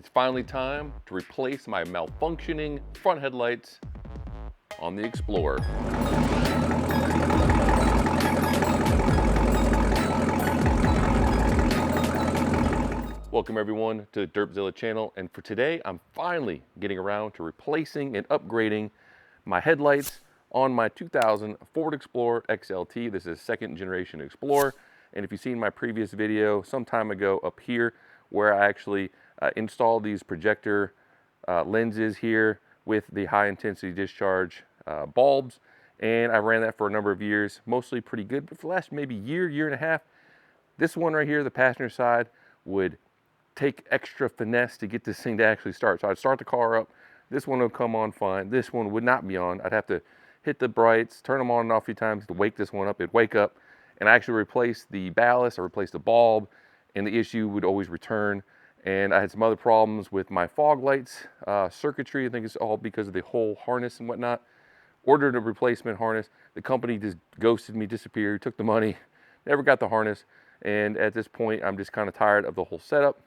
It's finally time to replace my malfunctioning front headlights on the Explorer. Welcome everyone to the Derpzilla channel, and for today I'm finally getting around to replacing and upgrading my headlights on my 2000 Ford Explorer XLT. This is second generation Explorer, and if you've seen my previous video some time ago up here where I actually installed these projector lenses here with the high intensity discharge bulbs, and I ran that for a number of years, mostly pretty good, but for the last maybe year and a half, this one right here, the passenger side, would take extra finesse to get this thing to actually start. So I'd start the car up, this one would come on fine, this one would not be on. I'd have to hit the brights, turn them on and off a few times to wake this one up. It'd wake up, and I actually replaced the ballast, I replaced the bulb, and the issue would always return. And I had some other problems with my fog lights circuitry. I think it's all because of the whole harness and whatnot. Ordered a replacement harness. The company just ghosted me, disappeared, took the money, never got the harness. And at this point, I'm just kind of tired of the whole setup.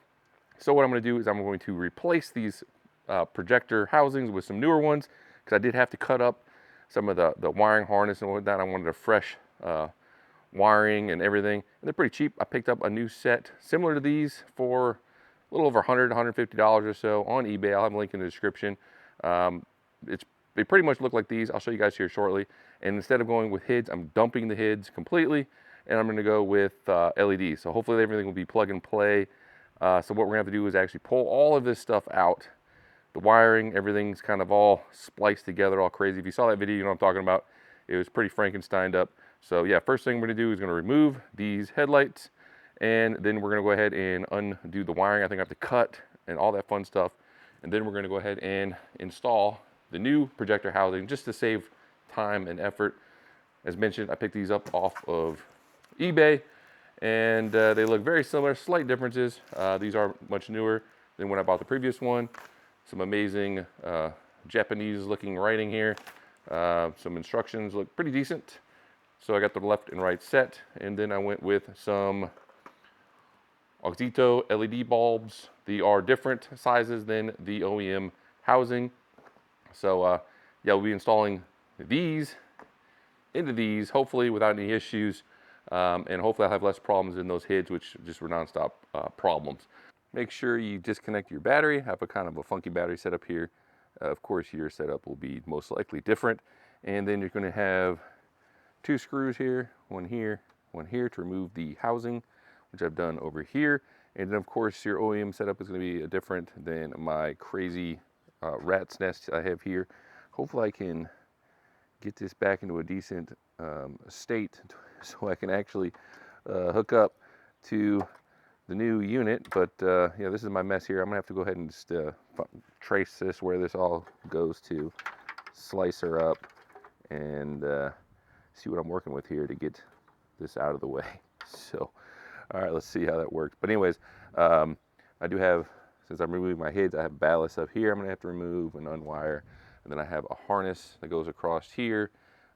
So what I'm going to do is I'm going to replace these projector housings with some newer ones, because I did have to cut up some of the wiring harness and whatnot. I wanted a fresh wiring and everything. And they're pretty cheap. I picked up a new set similar to these for a little over $100, $150 or so on eBay. I'll have a link in the description. They pretty much look like these. I'll show you guys here shortly. And instead of going with HIDs, I'm dumping the HIDs completely, and I'm going to go with LEDs. So hopefully everything will be plug and play. So what we're going to have to do is actually pull all of this stuff out. The wiring, everything's kind of all spliced together, all crazy. If you saw that video, you know what I'm talking about. It was pretty Frankensteined up. So yeah, first thing we're going to do is going to remove these headlights, and then we're going to go ahead and undo the wiring. I think I have to cut and all that fun stuff. And then we're going to go ahead and install the new projector housing just to save time and effort. As mentioned, I picked these up off of eBay, and they look very similar, slight differences. These are much newer than when I bought the previous one. Some amazing Japanese looking writing here. Some instructions look pretty decent. So I got the left and right set, and then I went with some Oxito LED bulbs. They are different sizes than the OEM housing. So yeah, we'll be installing these into these, hopefully without any issues. And hopefully I'll have less problems in those HIDs, which just were nonstop problems. Make sure you disconnect your battery. I have a kind of a funky battery setup here. Of course, your setup will be most likely different. And then you're going to have two screws here, one here to remove the housing, which I've done over here. And then of course your OEM setup is going to be different than my crazy rat's nest I have here. Hopefully I can get this back into a decent state so I can actually hook up to the new unit. But yeah, this is my mess here. I'm gonna have to go ahead and just trace this where this all goes to, slice her up, and see what I'm working with here to get this out of the way. So all right, let's see how that works. But anyways, I do have, since I'm removing my HIDs, I have ballast up here I'm gonna have to remove and unwire. And then I have a harness that goes across here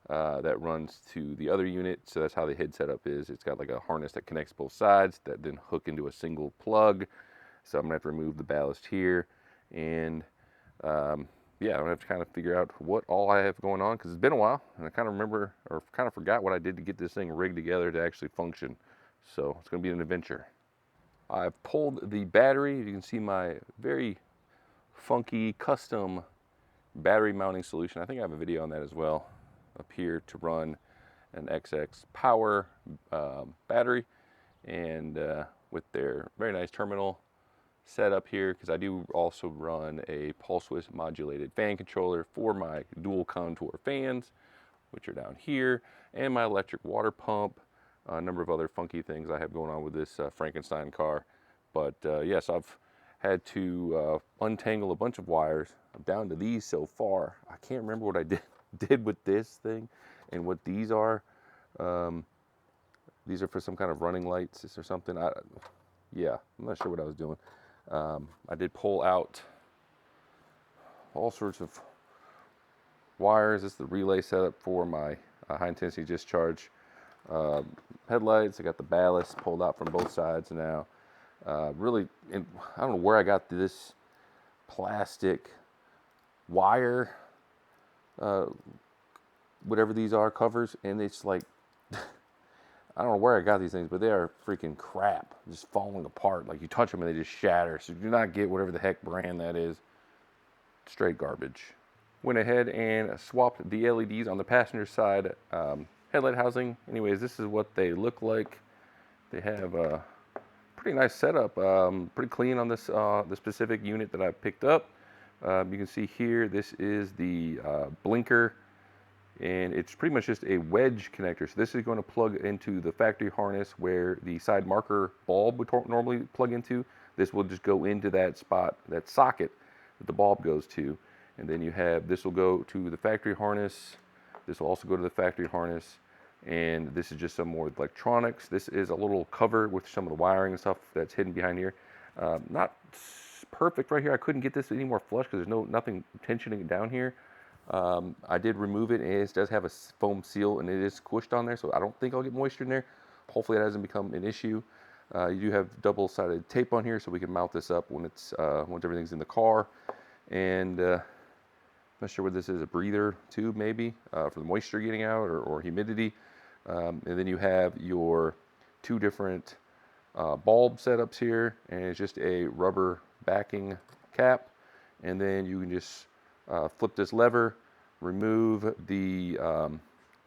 that runs to the other unit. So that's how the HID setup is. It's got like a harness that connects both sides that then hook into a single plug. So I'm gonna have to remove the ballast here. And yeah, I'm gonna have to kind of figure out what all I have going on, because it's been a while and I kind of remember, or kind of forgot what I did to get this thing rigged together to actually function. So it's gonna be an adventure. I've pulled the battery. You can see my very funky custom battery mounting solution. I think I have a video on that as well up here to run an XX power battery, and with their very nice terminal set up here, because I do also run a pulse width modulated fan controller for my dual contour fans, which are down here, and my electric water pump, a number of other funky things I have going on with this Frankenstein car. But yes, I've had to untangle a bunch of wires. I'm down to these so far. I can't remember what I did with this thing and what these are. These are for some kind of running lights or something. Yeah, I'm not sure what I was doing. I did pull out all sorts of wires. This is the relay setup for my high intensity discharge headlights. I got the ballast pulled out from both sides now. Really, I don't know where I got this plastic wire, whatever these are, covers, and it's like, I don't know where I got these things, but they are freaking crap, just falling apart. Like you touch them and they just shatter. So do not get whatever the heck brand that is. Straight garbage. Went ahead and swapped the LEDs on the passenger side headlight housing. Anyways, this is what they look like. They have a pretty nice setup, pretty clean on this the specific unit that I picked up. You can see here, this is the blinker, and it's pretty much just a wedge connector. So this is going to plug into the factory harness where the side marker bulb would normally plug into. This will just go into that spot, that socket that the bulb goes to. And then you have, this will go to the factory harness. This will also go to the factory harness. And this is just some more electronics. This is a little cover with some of the wiring and stuff that's hidden behind here. Not perfect right here. I couldn't get this any more flush because there's nothing tensioning down here. I did remove it, and it does have a foam seal, and it is squished on there, so I don't think I'll get moisture in there. Hopefully that doesn't become an issue. You do have double-sided tape on here, so we can mount this up when it's once everything's in the car. And I'm not sure what this is, a breather tube maybe for the moisture getting out or humidity. And then you have your two different bulb setups here, and it's just a rubber backing cap. And then you can just flip this lever, remove the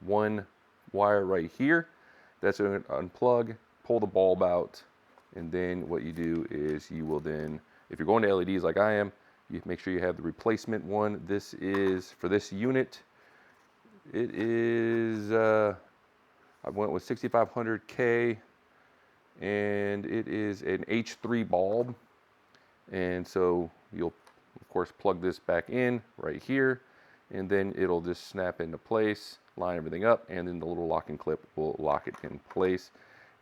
one wire right here. That's going to unplug, pull the bulb out, and then what you do is you will then, if you're going to LEDs like I am, you make sure you have the replacement one. This is, for this unit, it is, I went with 6500K, and it is an H3 bulb. And so you'll, of course, plug this back in right here, and then it'll just snap into place, line everything up, and then the little locking clip will lock it in place.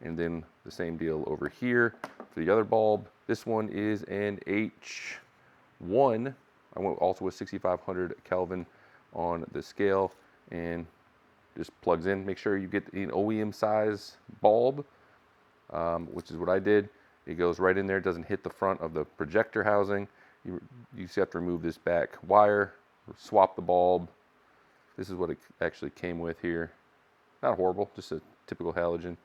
And then the same deal over here for the other bulb. This one is an H1. I went also with 6500 Kelvin on the scale, and just plugs in. Make sure you get an OEM size bulb, which is what I did. It goes right in there. It doesn't hit the front of the projector housing. You just have to remove this back wire, swap the bulb. This is what it actually came with here. Not horrible, just a typical halogen.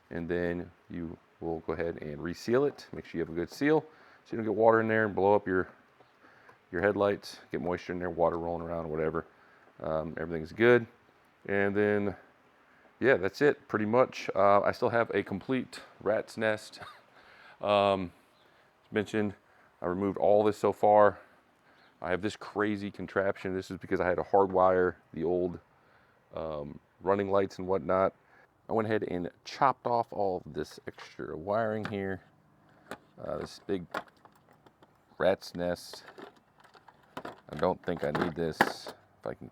And then you will go ahead and reseal it. Make sure you have a good seal so you don't get water in there and blow up your headlights, get moisture in there, water rolling around, whatever. Everything's good. And then, yeah, that's it pretty much. I still have a complete rat's nest. As mentioned, I removed all this so far. I have this crazy contraption. This is because I had to hardwire the old running lights and whatnot. I went ahead and chopped off all of this extra wiring here. This big rat's nest. I don't think I need this, if I can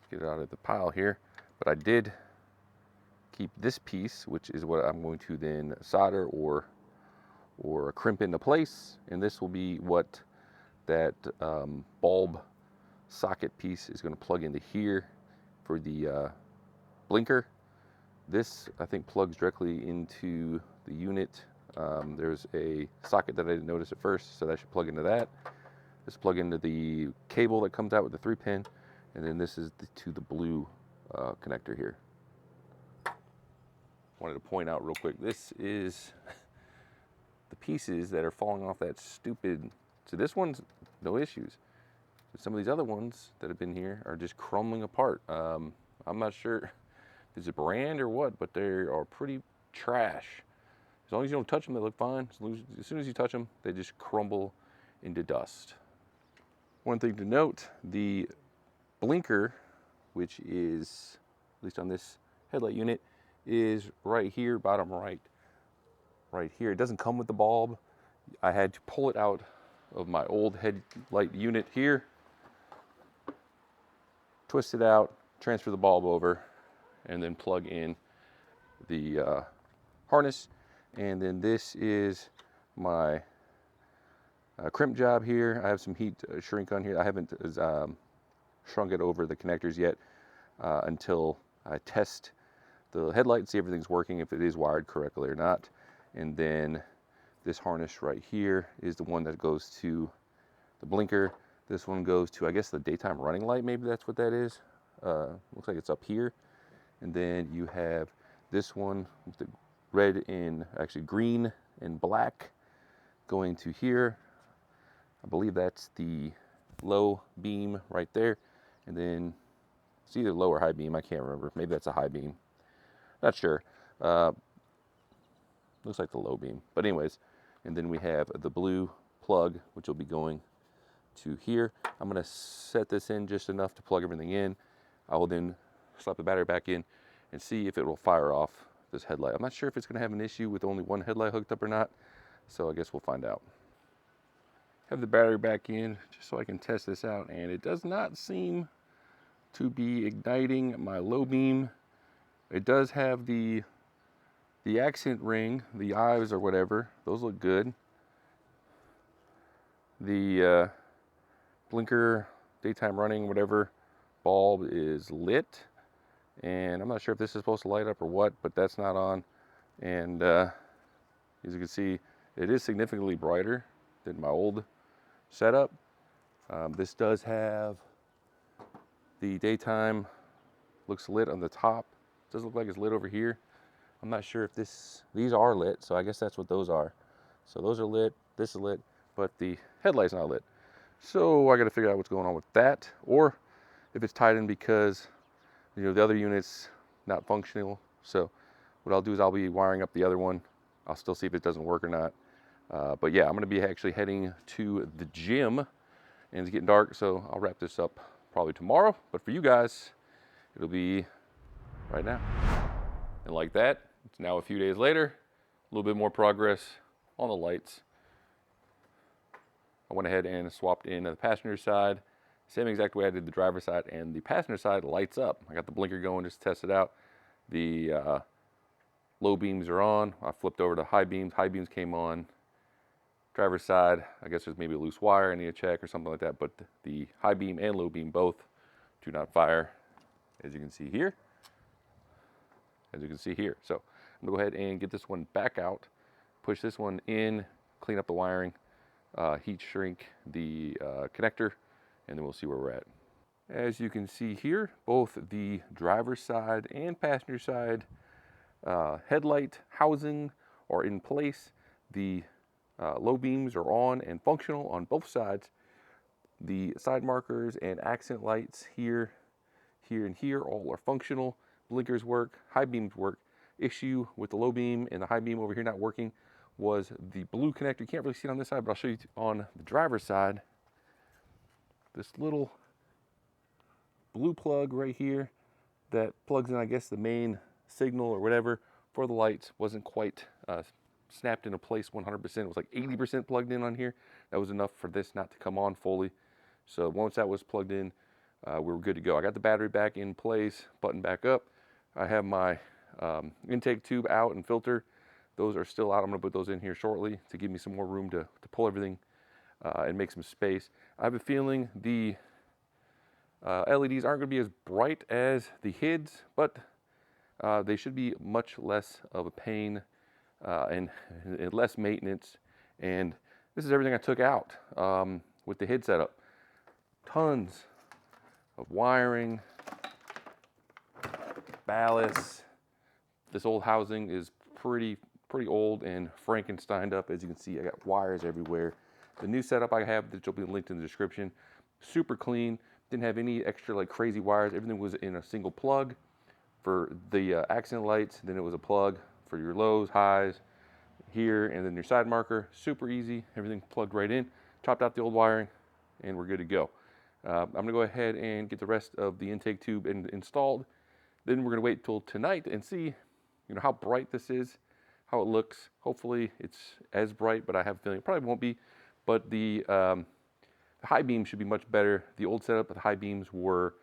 get it out of the pile here. But I did keep this piece, which is what I'm going to then solder or crimp into place. And this will be what that bulb socket piece is going to plug into here for the blinker. This, I think, plugs directly into the unit. There's a socket that I didn't notice at first, so that should plug into that. This plug into the cable that comes out with the 3-pin, and then this is to the blue connector here. Wanted to point out real quick, this is the pieces that are falling off that stupid, so this one's no issues. But some of these other ones that have been here are just crumbling apart. I'm not sure if it's a brand or what, but they are pretty trash. As long as you don't touch them, they look fine. As soon as you touch them, they just crumble into dust. One thing to note, the blinker, which is, at least on this headlight unit, is right here, bottom right here. It doesn't come with the bulb. I had to pull it out of my old headlight unit here, twist it out, transfer the bulb over, and then plug in the harness. And then this is my crimp job here. I have some heat shrink on here. I haven't shrunk it over the connectors yet until I test the headlight, see if everything's working, if it is wired correctly or not. And then This harness right here is the one that goes to the blinker. This one goes to, I guess, the daytime running light. Maybe that's what that is. Looks like it's up here. And then you have this one with the red and actually green and black going to here. I believe that's the low beam right there. And then it's either low or high beam. I can't remember. Maybe that's a high beam. Not sure. Looks like the low beam. But anyways, and then we have the blue plug, which will be going to here. I'm going to set this in just enough to plug everything in. I will then slap the battery back in and see if it will fire off this headlight. I'm not sure if it's going to have an issue with only one headlight hooked up or not, so I guess we'll find out. Have the battery back in just so I can test this out, and it does not seem to be igniting my low beam. It does have the accent ring, the eyes or whatever. Those look good. The blinker, daytime running, whatever, bulb is lit. And I'm not sure if this is supposed to light up or what, but that's not on. And as you can see, it is significantly brighter than my old setup. This does have the daytime, looks lit on the top. It does look like it's lit over here. I'm not sure if these are lit, so I guess that's what those are. So those are lit, this is lit, but the headlight's not lit. So I gotta figure out what's going on with that, or if it's tied in because, you know, the other unit's not functional. So what I'll do is I'll be wiring up the other one. I'll still see if it doesn't work or not. But yeah, I'm gonna be actually heading to the gym, and it's getting dark, so I'll wrap this up probably tomorrow. But for you guys, it'll be right now. And like that, it's now a few days later, a little bit more progress on the lights. I went ahead and swapped in the passenger side, same exact way I did the driver's side, and the passenger side lights up. I got the blinker going just to test it out. The low beams are on. I flipped over to high beams. High beams came on. Driver's side, I guess there's maybe a loose wire I need to check or something like that, but the high beam and low beam both do not fire, as you can see here. So I'm gonna go ahead and get this one back out, push this one in, clean up the wiring, heat shrink the connector, and then we'll see where we're at. As you can see here, both the driver's side and passenger side headlight housing are in place. The low beams are on and functional on both sides. The side markers and accent lights here, here, and here all are functional. Blinkers work, high beams work. Issue with the low beam and the high beam over here not working was the blue connector. You can't really see it on this side, but I'll show you on the driver's side. This little blue plug right here that plugs in, I guess, the main signal or whatever for the lights wasn't quite snapped into place 100%. It was like 80% plugged in on here. That was enough for this not to come on fully. So once that was plugged in, we were good to go. I got the battery back in place, button back up. I have my intake tube out and filter. Those are still out. I'm gonna put those in here shortly to give me some more room to pull everything and make some space. I have a feeling the LEDs aren't gonna be as bright as the HIDs, but they should be much less of a pain and less maintenance. And this is everything I took out with the HID setup. Tons of wiring, ballast. This old housing is pretty old and Frankensteined up. As you can see, I got wires everywhere. The new setup I have, which will be linked in the description, super clean. Didn't have any extra like crazy wires. Everything was in a single plug for the accent lights. Then it was a plug for your lows, highs here, and then your side marker. Super easy. Everything plugged right in. Chopped out the old wiring, and we're good to go. I'm gonna go ahead and get the rest of the intake tube installed. Then we're gonna wait till tonight and see, you know, how bright this is, how it looks. Hopefully it's as bright, but I have a feeling it probably won't be. But the high beam should be much better. The old setup with the high beams were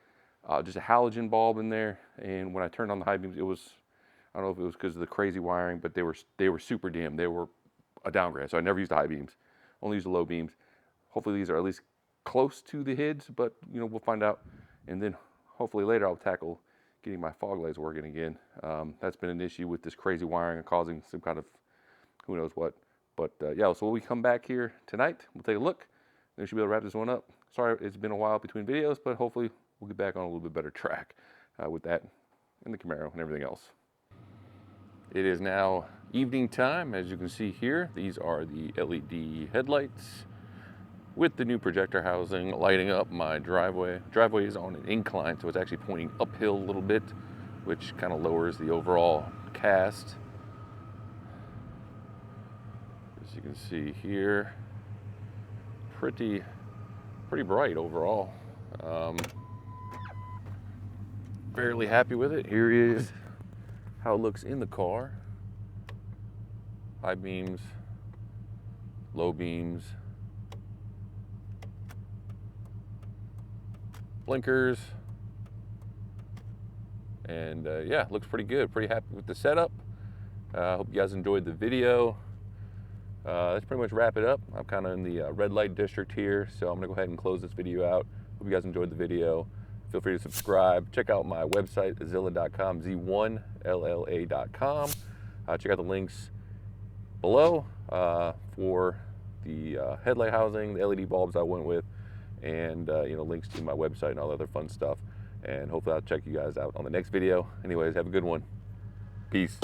just a halogen bulb in there, and when I turned on the high beams, it was, I don't know if it was because of the crazy wiring, but they were super dim. They were a downgrade, so I never used the high beams, only used the low beams. Hopefully these are at least close to the HIDs, but you know, we'll find out. And then hopefully later I'll tackle getting my fog lights working again. That's been an issue with this crazy wiring and causing some kind of who knows what. But yeah, so when we come back here tonight, we'll take a look. Then we should be able to wrap this one up. Sorry, it's been a while between videos, but hopefully we'll get back on a little bit better track with that and the Camaro and everything else. It is now evening time. As you can see here, these are the LED headlights with the new projector housing lighting up my driveway. Driveway is on an incline, so it's actually pointing uphill a little bit, which kind of lowers the overall cast. As you can see here, pretty bright overall. Fairly happy with it. Here is how it looks in the car. High beams, low beams, blinkers, and yeah, looks pretty good. Pretty happy with the setup. Hope you guys enjoyed the video. Let's pretty much wrap it up. I'm kind of in the red light district here, so I'm gonna go ahead and close this video out. Hope you guys enjoyed the video. Feel free to subscribe. Check out my website, zilla.com, Z1LLA.com. Check out the links below for the headlight housing, the LED bulbs I went with, and you know, links to my website and all the other fun stuff. And hopefully I'll check you guys out on the next video. Anyways, have a good one. Peace.